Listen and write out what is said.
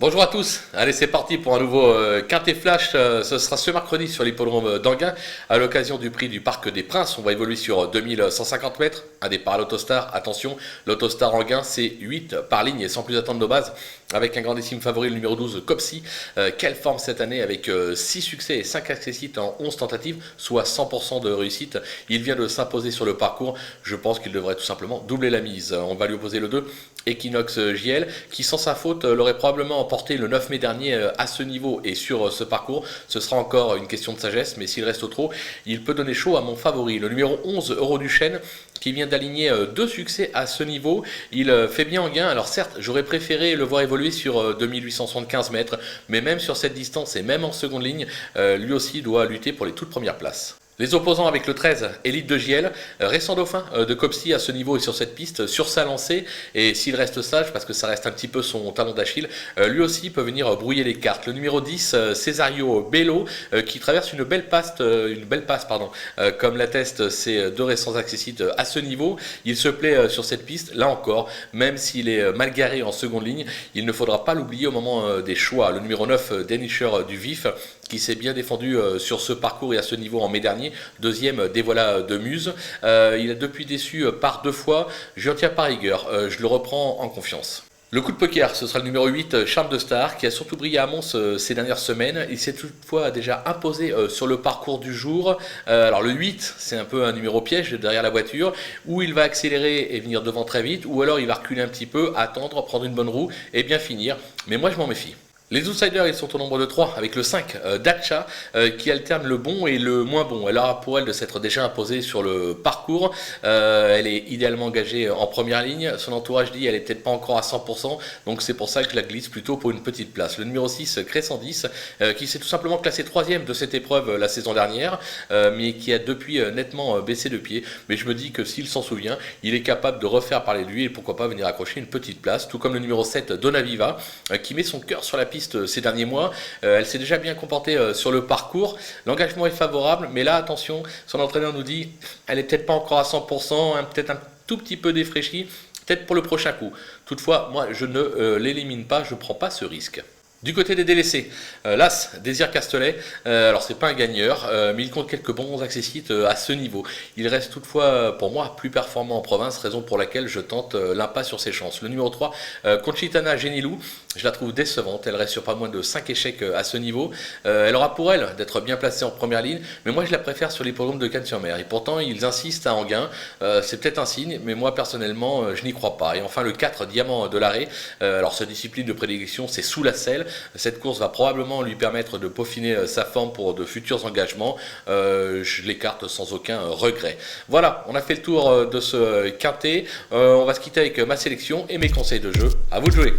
Bonjour à tous, allez c'est parti pour un nouveau Quintet Flash, ce sera ce mercredi sur l'hippodrome d'Anguin à l'occasion du prix du Parc des Princes. On va évoluer sur 2150 mètres, un départ à l'Autostar, attention, l'Autostar Anguin c'est 8 par ligne et sans plus attendre nos bases avec un grandissime favori le numéro 12 Copsy. Quelle forme cette année avec 6 succès et 5 accessites en 11 tentatives, soit 100% de réussite. Il vient de s'imposer sur le parcours, je pense qu'il devrait tout simplement doubler la mise. On va lui opposer le 2. Equinox JL, qui sans sa faute l'aurait probablement emporté le 9 mai dernier à ce niveau et sur ce parcours. Ce sera encore une question de sagesse, mais s'il reste au trot, il peut donner chaud à mon favori. Le numéro 11, Euroduchesne, qui vient d'aligner 2 succès à ce niveau. Il fait bien en gain. Alors certes, j'aurais préféré le voir évoluer sur 2875 mètres, mais même sur cette distance et même en seconde ligne, lui aussi doit lutter pour les toutes premières places. Les opposants avec le 13, Élite de JL, récent dauphin de Copsy à ce niveau et sur cette piste, sur sa lancée, et s'il reste sage, parce que ça reste un petit peu son talon d'Achille, lui aussi peut venir brouiller les cartes. Le numéro 10, Cesario Bello, qui traverse une belle passe, comme l'attestent ses 2 récents accessites à ce niveau. Il se plaît sur cette piste, là encore, même s'il est mal garé en seconde ligne, il ne faudra pas l'oublier au moment des choix. Le numéro 9, Dénicheur du Vif, qui s'est bien défendu sur ce parcours et à ce niveau en mai dernier, deuxième des Voilà de Muse. Il a depuis déçu par 2 fois, je retiens par rigueur, je le reprends en confiance. Le coup de poker, ce sera le numéro 8, Charme de Star, qui a surtout brillé à Mons ces dernières semaines. Il s'est toutefois déjà imposé sur le parcours du jour. Alors le 8, c'est un peu un numéro piège derrière la voiture, où il va accélérer et venir devant très vite, ou alors il va reculer un petit peu, attendre, prendre une bonne roue et bien finir. Mais moi je m'en méfie. Les outsiders, ils sont au nombre de 3, avec le 5, Dacha, qui alterne le bon et le moins bon. Elle aura pour elle de s'être déjà imposée sur le parcours. Elle est idéalement engagée en première ligne. Son entourage dit qu'elle n'est peut-être pas encore à 100%, donc c'est pour ça que je la glisse plutôt pour une petite place. Le numéro 6, Crescent 10, qui s'est tout simplement classé 3e de cette épreuve la saison dernière, mais qui a depuis nettement baissé de pied. Mais je me dis que s'il s'en souvient, il est capable de refaire parler de lui et pourquoi pas venir accrocher une petite place. Tout comme le numéro 7, Donaviva, qui met son cœur sur la piste ces derniers mois. Elle s'est déjà bien comportée sur le parcours. L'engagement est favorable, mais là, attention, son entraîneur nous dit elle est peut-être pas encore à 100%, peut-être un tout petit peu défraîchie, peut-être pour le prochain coup. Toutefois, moi, je ne l'élimine pas, je ne prends pas ce risque. Du côté des délaissés, l'As, Désir Castelet, alors c'est pas un gagneur, mais il compte quelques bons accessites à ce niveau. Il reste toutefois, pour moi, plus performant en province, raison pour laquelle je tente l'impasse sur ses chances. Le numéro 3, Conchitana Genilou, je la trouve décevante, elle reste sur pas moins de 5 échecs à ce niveau. Elle aura pour elle d'être bien placée en première ligne, mais moi je la préfère sur l'hippodrome de Cannes-sur-Mer. Et pourtant, ils insistent à Anguin, c'est peut-être un signe, mais moi personnellement, je n'y crois pas. Et enfin, le 4, Diamant de l'Arrêt, alors sa discipline de prédilection, c'est sous la selle. Cette course va probablement lui permettre de peaufiner sa forme pour de futurs engagements. Je l'écarte sans aucun regret. Voilà, on a fait le tour de ce quintet. On va se quitter avec ma sélection et mes conseils de jeu. À vous de jouer.